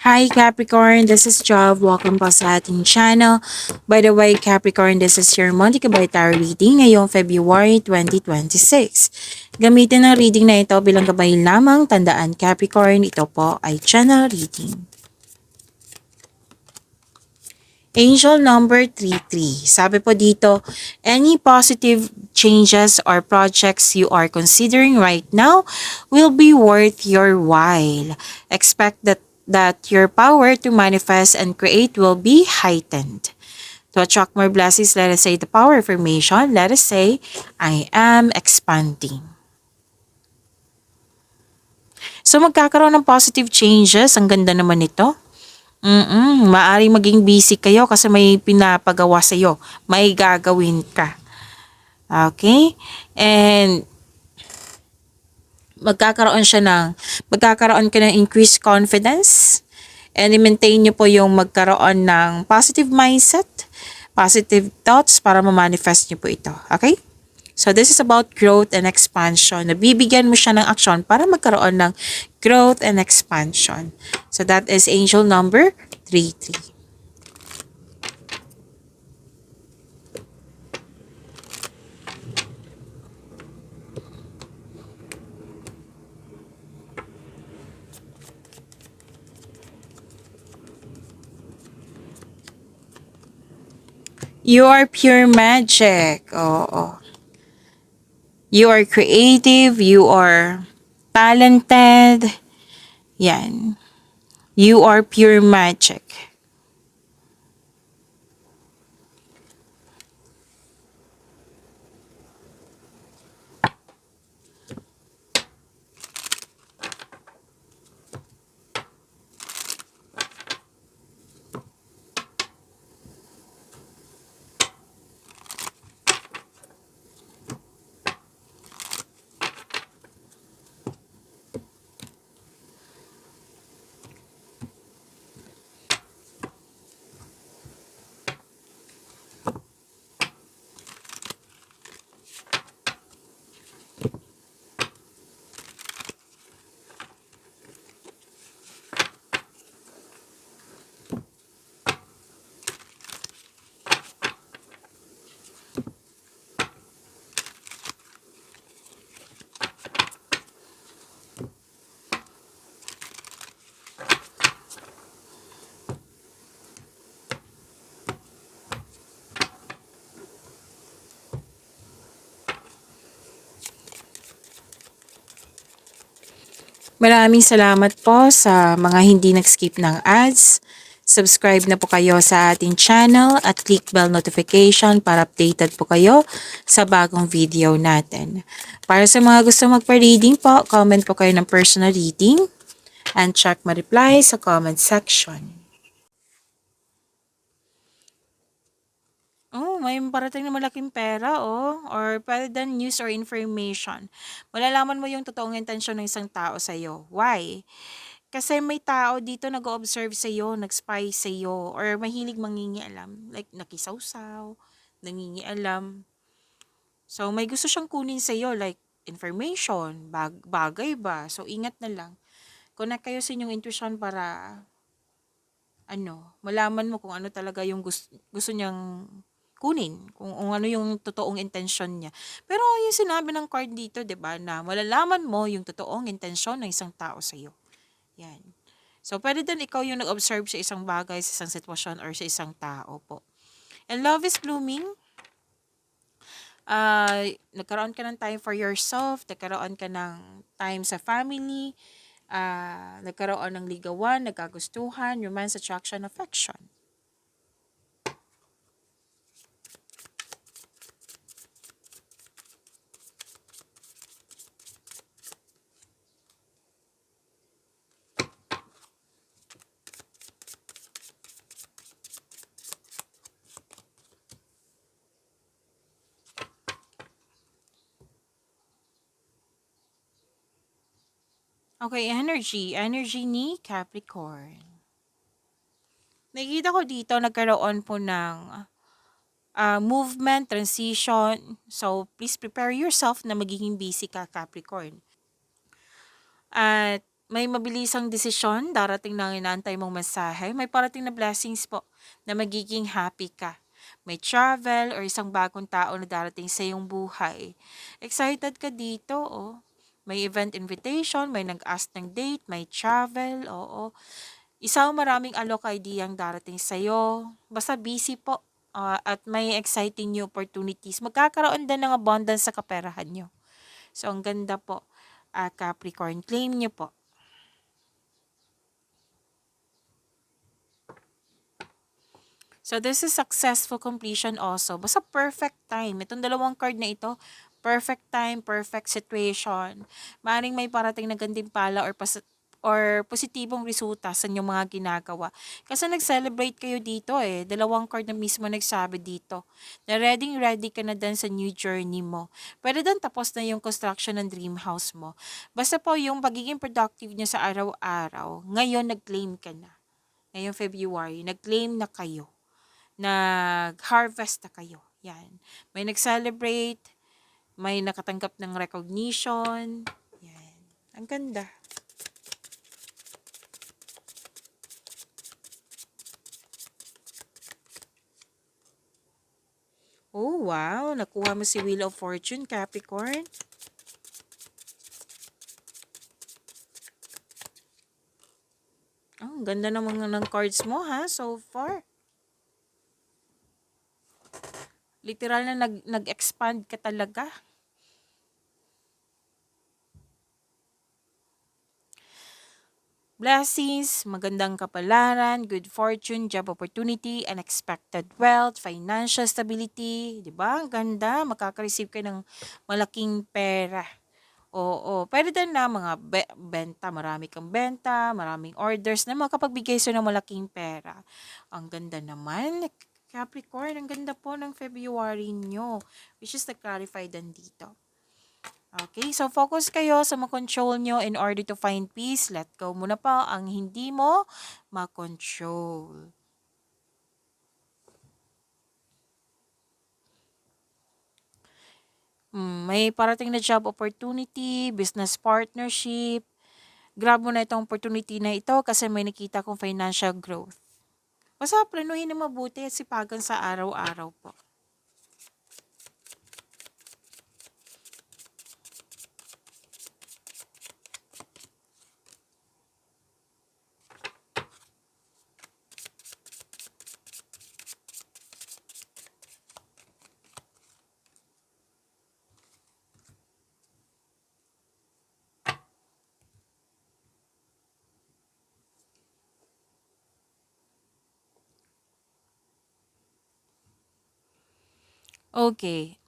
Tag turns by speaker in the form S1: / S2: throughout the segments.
S1: Hi Capricorn, this is Job. Welcome po sa ating channel. By the way, Capricorn, this is your Monthly Kabay Tarot reading ngayong February 2026. Gamitin ang reading na ito bilang gabay lamang. Tandaan Capricorn, ito po ay channel reading. Angel number 33. Sabi po dito, any positive changes or projects you are considering right now will be worth your while. Expect that your power to manifest and create will be heightened. To attract more blessings, let us say the power affirmation. Let us say, I am expanding. So magkakaroon ng positive changes. Ang ganda naman nito. Maaring maging busy kayo kasi may pinapagawa sa'yo. May gagawin ka. Okay? And magkakaroon ka ng increased confidence. And i-maintain nyo po yung magkaroon ng positive mindset, positive thoughts para ma-manifest nyo po ito. Okay? So this is about growth and expansion. Nabibigyan mo siya ng aksyon para magkaroon ng growth and expansion. So that is angel number 33. You are pure magic. Oo. You are creative. You are talented. Yan. You are pure magic. Maraming salamat po sa mga hindi nag-skip ng ads. Subscribe na po kayo sa ating channel at click bell notification para updated po kayo sa bagong video natin. Para sa mga gusto magpa-reading po, comment po kayo ng personal reading and check my reply sa comment section. Oh, may parating na malaking pera, oh. Or pwede din news or information. Malalaman mo yung totoong intensyon ng isang tao sa'yo. Why? Kasi may tao dito nag-o-observe sa'yo, nag-spy sa'yo, or mahilig mangingialam. Like, nakisawsaw, nangingialam. So, may gusto siyang kunin sa'yo, like, information, bagay ba? So, ingat na lang. Connect kayo sa inyong intuition para, malaman mo kung ano talaga yung gusto niyang kunin, kung ano yung totoong intensyon niya. Pero yung sinabi ng card dito, 'di ba, na malalaman mo yung totoong intensyon ng isang tao sa iyo. Yan. So pwede din ikaw yung nag-observe sa isang bagay, sa isang sitwasyon or sa isang tao po. And love is blooming. Nagkaroon ka ng time for yourself, nagkaroon ka ng time sa family, nagkaroon ng ligawan, nagkagustuhan, romance, attraction, affection. Okay, energy ni Capricorn. Nakikita ko dito nagkaroon po ng movement, transition. So, please prepare yourself na magiging busy ka, Capricorn. At may mabilisang desisyon, darating na ang inaantay mong mensahe, may parating na blessings po na magiging happy ka. May travel or isang bagong tao na darating sa iyong buhay. Excited ka dito, oh. May event invitation, may nag-ask ng date, may travel, oo. Isang maraming alok ideyang darating sa'yo. Basta busy po. At may exciting new opportunities. Magkakaroon din ng abundance sa kaperahan nyo. So, ang ganda po. Capricorn, claim nyo po. So, this is successful completion also. Basta perfect time. Itong dalawang card na ito, perfect time, perfect situation. Maaaring may parating na gantimpala or positibong resulta sa inyong mga ginagawa. Kasi nag-celebrate kayo dito eh. Dalawang card na mismo nagsabi dito. Na ready ka na din sa new journey mo. Pwede din tapos na yung construction ng dream house mo. Basta po yung pagiging productive niya sa araw-araw, ngayon nag-claim ka na. Ngayong February, nag-claim na kayo. Nag-harvest na kayo. Yan. May nag-celebrate, may nakatanggap ng recognition. Yan. Ang ganda. Oh, wow. Nakuha mo si Wheel of Fortune, Capricorn. Oh, ang ganda naman ng cards mo, ha, so far. Literal na nag-expand ka talaga. Blessings, magandang kapalaran, good fortune, job opportunity, unexpected wealth, financial stability, 'di ba? Ang ganda, makaka-receive ka ng malaking pera. Oo, puwede din na mga benta, marami kang benta, maraming orders na makapagbigay sa'yo ng malaking pera. Ang ganda naman, Capricorn, ang ganda po ng February niyo, which is na-clarify din dito. Okay, so focus kayo sa makontrol nyo in order to find peace. Let go muna po ang hindi mo makontrol. May parating na job opportunity, business partnership. Grab mo na itong opportunity na ito kasi may nakita kong financial growth. Basta planuhin na mabuti at sipagan sa araw-araw po. Okay.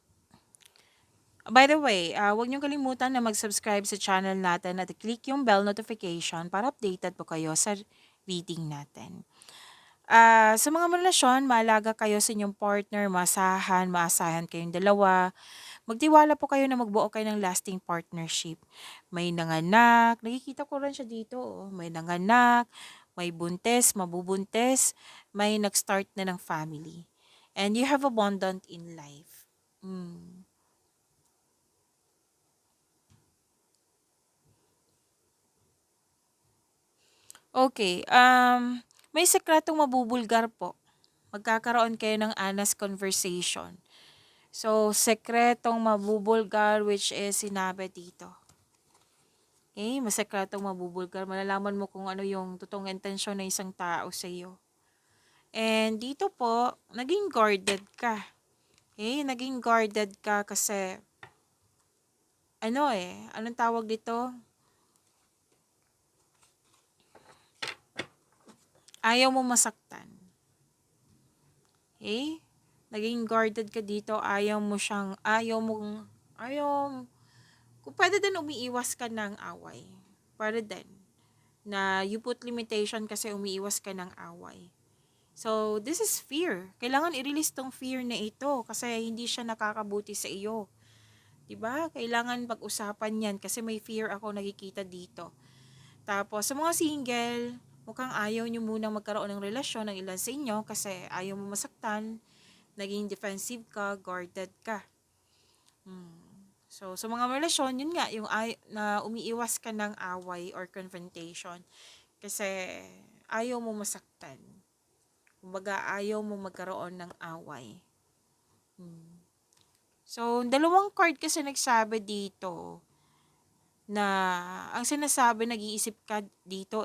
S1: By the way, huwag niyong kalimutan na mag-subscribe sa channel natin at click yung bell notification para updated po kayo sa reading natin. Sa mga relasyon, maalaga kayo sa inyong partner, maasahan kayong dalawa. Magtiwala po kayo na magbuo kayo ng lasting partnership. May nanganak, nakikita ko rin siya dito, oh. May nanganak, may buntis, mabubuntis, may nag-start na ng family. And you have abundant in life. Mm. Okay, may sekretong mabubulgar po. Magkakaroon kayo ng honest conversation. So, sekretong mabubulgar which is sinabi dito. Okay, masekretong mabubulgar. Malalaman mo kung ano yung totoong intensyon ng isang tao sa iyo. And dito po, naging guarded ka. Okay, naging guarded ka kasi anong tawag dito? Ayaw mo masaktan. Okay? Naging guarded ka dito, kung pwede din umiiwas ka ng away. Pwede din. Na you put limitation kasi umiiwas ka ng away. So, this is fear. Kailangan i-release tong fear na ito kasi hindi siya nakakabuti sa iyo. 'Di ba? Kailangan pag-usapan 'yan kasi may fear ako nakikita dito. Tapos, sa mga single, mukhang ayaw nyo munang magkaroon ng relasyon ng ilan sa inyo kasi ayaw mo masaktan, naging defensive ka, guarded ka. Hmm. So, sa mga relasyon, yun nga, yung na umiiwas ka ng away or confrontation. Kasi, ayaw mo masaktan. Kumbaga, ayaw mo magkaroon ng away. So, dalawang card kasi nagsabi dito na ang sinasabi, nag-iisip ka dito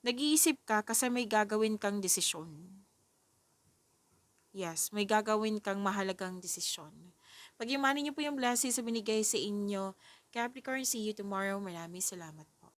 S1: nag-iisip ka kasi may gagawin kang desisyon. Yes, may gagawin kang mahalagang desisyon. Pag-imanin niyo po yung blessings sa binigay sa inyo. Capricorn, see you tomorrow. Maraming salamat.